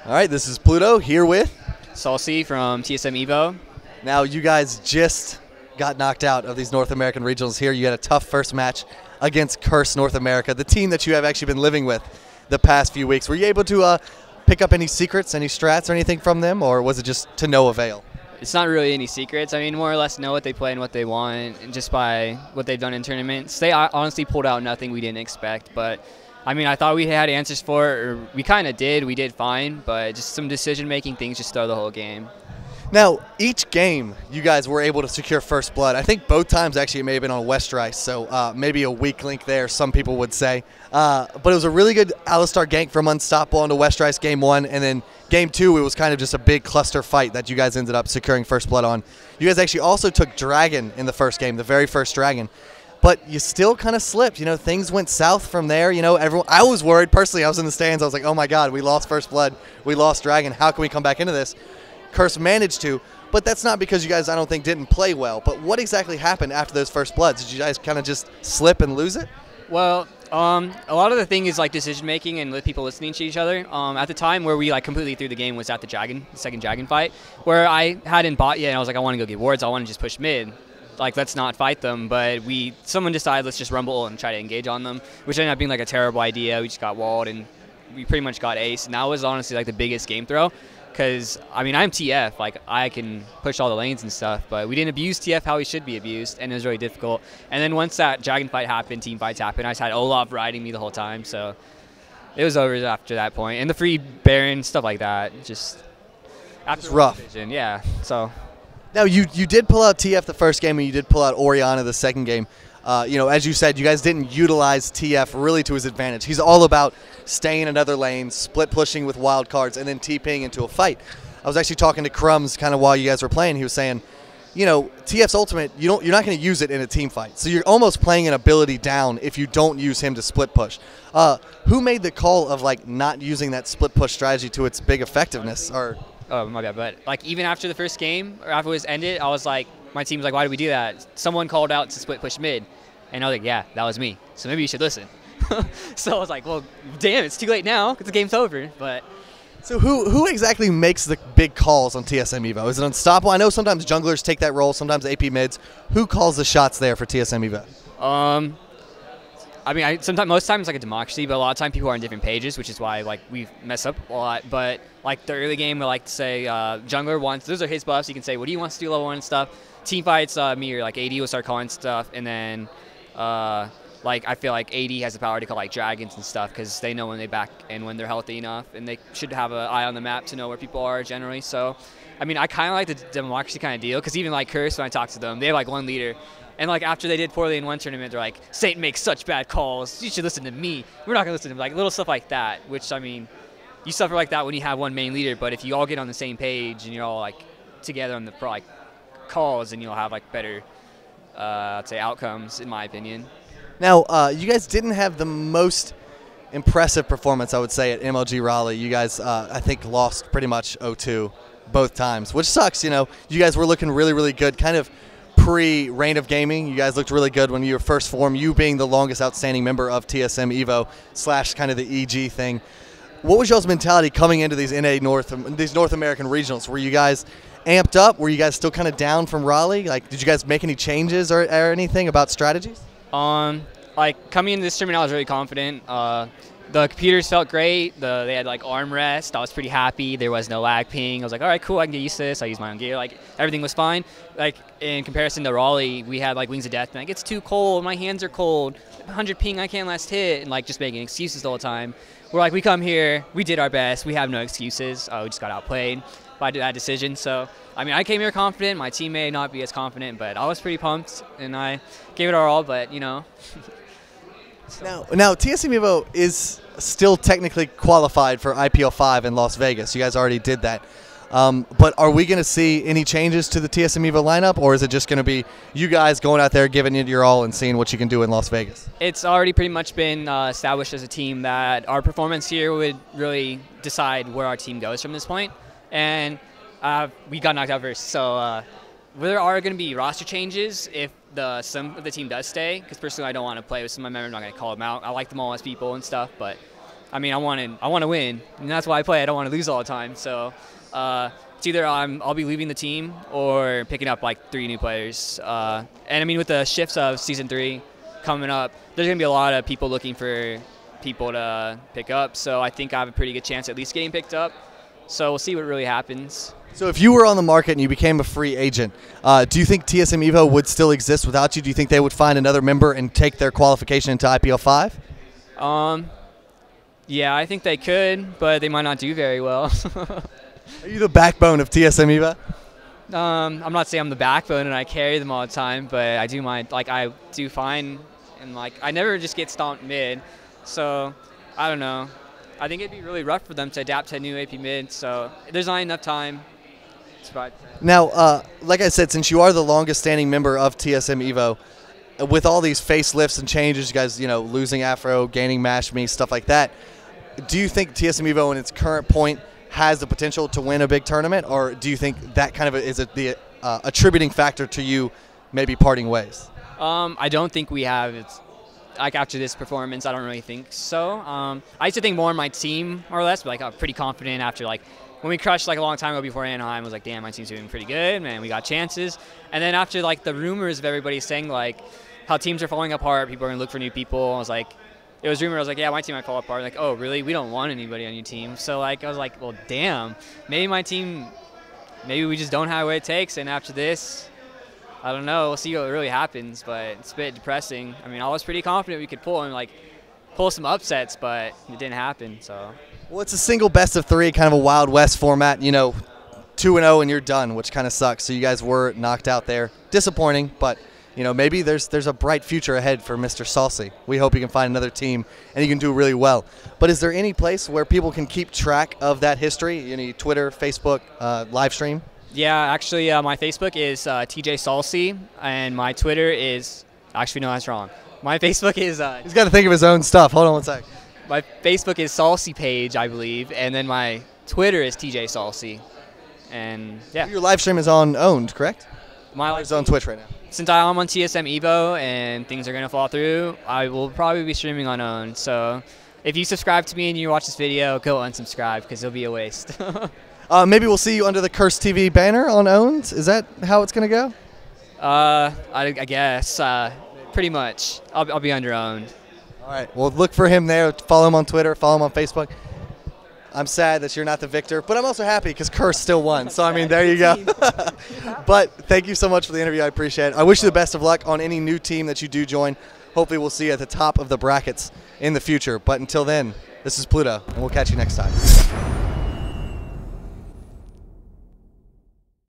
All right, this is Pluto here with. Salce from TSM.EVO. Now, you guys just got knocked out of these North American regionals here. You had a tough first match against Curse North America, the team that you have actually been living with the past few weeks. Were you able to pick up any secrets, any strats, or anything from them, or was it just to no avail? It's not really any secrets. I mean, more or less know what they play and what they want, and just by what they've done in tournaments. They honestly pulled out nothing we didn't expect, but I mean, I thought we had answers for it, or we kind of did. We did fine, but just some decision-making things just throw the whole game. Now, each game, you guys were able to secure first blood. I think both times, actually, it may have been on West Rice, so maybe a weak link there, some people would say. But it was a really good Alistar gank from Unstoppable onto West Rice game one, and then game two, it was kind of just a big cluster fight that you guys ended up securing first blood on. You guys actually also took Dragon in the first game, the very first Dragon. But you still kind of slipped. You know, things went south from there. You know, everyone. I was worried personally. I was in the stands. I was like, oh my God, we lost first blood. We lost Dragon. How can we come back into this? Curse managed to, but that's not because you guys, I don't think, didn't play well. But what exactly happened after those first bloods? Did you guys kind of just slip and lose it? Well, a lot of the thing is like decision making and with people listening to each other. At the time where we like completely threw the game was at the second Dragon fight, where I hadn't bought yet, and I was like, I want to go get wards. I want to just push mid. Like, let's not fight them, but someone decided let's just rumble and try to engage on them, which ended up being like a terrible idea. We just got walled and we pretty much got ace, and that was honestly like the biggest game throw, because I mean, I'm TF, like I can push all the lanes and stuff, but we didn't abuse TF how we should be abused, and it was really difficult. And then once that Dragon fight happened, team fights happened, I just had Olaf riding me the whole time, so it was over after that point. And the free Baron, stuff like that, just after it's rough. Division, yeah, so. Now, you did pull out TF the first game, and you did pull out Oriana the second game. You know, as you said, you guys didn't utilize TF really to his advantage. He's all about staying in another lane, split pushing with wild cards, and then TPing into a fight. I was actually talking to Crumbs kind of while you guys were playing. He was saying, you know, TF's ultimate, you're not going to use it in a team fight. So you're almost playing an ability down if you don't use him to split push. Who made the call of like not using that split push strategy to its big effectiveness? Or oh, my bad, but like even after the first game, or after it was ended, I was like, my team was like, why did we do that? Someone called out to split push mid, and I was like, yeah, that was me. So maybe you should listen. So I was like, well, damn, it's too late now because the game's over. But so who exactly makes the big calls on TSM.EVO? Is it Unstoppable? I know sometimes junglers take that role, sometimes AP mids. Who calls the shots there for TSM.EVO? I mean, most times like a democracy, but a lot of time people are on different pages, which is why like we mess up a lot. But like the early game, we like to say jungler wants, those are his buffs. You can say what he wants to do level 1 and stuff. Team fights, me or like AD will start calling stuff, and then like I feel like AD has the power to call like dragons and stuff because they know when they back and when they're healthy enough, and they should have an eye on the map to know where people are generally. So, I mean, I kind of like the democracy kind of deal because even like Curse, when I talk to them, they have like one leader. And like after they did poorly in one tournament, they're like, Satan makes such bad calls. You should listen to me. We're not gonna listen to him. Like little stuff like that. Which I mean, you suffer like that when you have one main leader. But if you all get on the same page and you're all like together on the like calls, then you'll have like better, I'd say, outcomes in my opinion. Now, you guys didn't have the most impressive performance, I would say, at MLG Raleigh. You guys, I think, lost pretty much 0-2 both times, which sucks. You know, you guys were looking really, really good, kind of pre-Reign of Gaming. You guys looked really good when you were first formed, you being the longest outstanding member of TSM.EVO / kind of the EG thing. What was y'all's mentality coming into these these North American regionals? Were you guys amped up? Were you guys still kind of down from Raleigh? Like, did you guys make any changes or anything about strategies? Like coming into this tournament, I was really confident. The computers felt great. They had like armrest. I was pretty happy. There was no lag ping. I was like, all right, cool. I can get used to this. I use my own gear. Like everything was fine. Like in comparison to Raleigh, we had like Wings of Death. Like it's too cold. My hands are cold. 100 ping. I can't last hit. And like just making excuses the whole time. We're like, we come here. We did our best. We have no excuses. We just got outplayed by that decision. So I mean, I came here confident. My team may not be as confident, but I was pretty pumped and I gave it our all. But you know. Now TSM.EVO is still technically qualified for IPL 5 in Las Vegas. You guys already did that. But are we going to see any changes to the TSM.EVO lineup, or is it just going to be you guys going out there giving it your all and seeing what you can do in Las Vegas? It's already pretty much been established as a team that our performance here would really decide where our team goes from this point. And we got knocked out first, so there are going to be roster changes if some of the team does stay, because personally I don't want to play with some of my members. I'm not going to call them out. I like them all as people and stuff, but I mean, I want to win, and that's why I play. I don't want to lose all the time. So it's either I'll be leaving the team or picking up like 3 new players. And I mean, with the shifts of Season 3 coming up, there's going to be a lot of people looking for people to pick up. So I think I have a pretty good chance at least getting picked up. So we'll see what really happens. So if you were on the market and you became a free agent, do you think TSM.EVO would still exist without you? Do you think they would find another member and take their qualification into IPL 5? Yeah, I think they could, but they might not do very well. Are you the backbone of TSM.EVO? I'm not saying I'm the backbone and I carry them all the time, but I do I do fine, and like I never just get stomped mid. So I don't know. I think it'd be really rough for them to adapt to a new AP mid. So there's not enough time. Now, like I said, since you are the longest-standing member of TSM.EVO, with all these facelifts and changes, you guys, losing Afro, gaining Mash Me, stuff like that, do you think TSM.EVO in its current point has the potential to win a big tournament, or do you think that kind of is the attributing factor to you maybe parting ways? I don't think we have. It's like after this performance, I don't really think so. I used to think more of my team, more or less, but like I'm pretty confident after like when we crushed like a long time ago before Anaheim. I was like, damn, my team's doing pretty good, man. We got chances. And then after like the rumors of everybody saying like how teams are falling apart, people are gonna look for new people. I was like, it was rumored. I was like, yeah, my team might fall apart. Like, oh, really? We don't want anybody on your team. So like, I was like, well, damn. Maybe my team, maybe we just don't have what it takes. And after this, I don't know. We'll see what really happens. But it's a bit depressing. I mean, I was pretty confident we could pull some upsets, but it didn't happen. So. Well, it's a single best of 3, kind of a Wild West format. 2-0 and you're done, which kind of sucks. So you guys were knocked out there. Disappointing, but. Maybe there's a bright future ahead for Mr. Salce. We hope he can find another team and he can do really well. But is there any place where people can keep track of that history? Any Twitter, Facebook, live stream? Yeah, actually, my Facebook is TJ Salce, and my Twitter is actually no, that's wrong. My Facebook is. He's got to think of his own stuff. Hold on one sec. My Facebook is Salce Page, I believe, and then my Twitter is TJ Salce, and yeah. Your live stream is on Owned, correct? My live stream is on Twitch right now. Since I'm on TSM.EVO and things are going to fall through, I will probably be streaming on Own. So if you subscribe to me and you watch this video, go unsubscribe because it'll be a waste. Maybe we'll see you under the Curse TV banner on Owned. Is that how it's going to go? I guess. Pretty much. I'll be under Owned. All right. Well, look for him there. Follow him on Twitter. Follow him on Facebook. I'm sad that you're not the victor, but I'm also happy because Curse still won. So, I mean, there you go. But thank you so much for the interview. I appreciate it. I wish you the best of luck on any new team that you do join. Hopefully, we'll see you at the top of the brackets in the future. But until then, this is Pluto, and we'll catch you next time.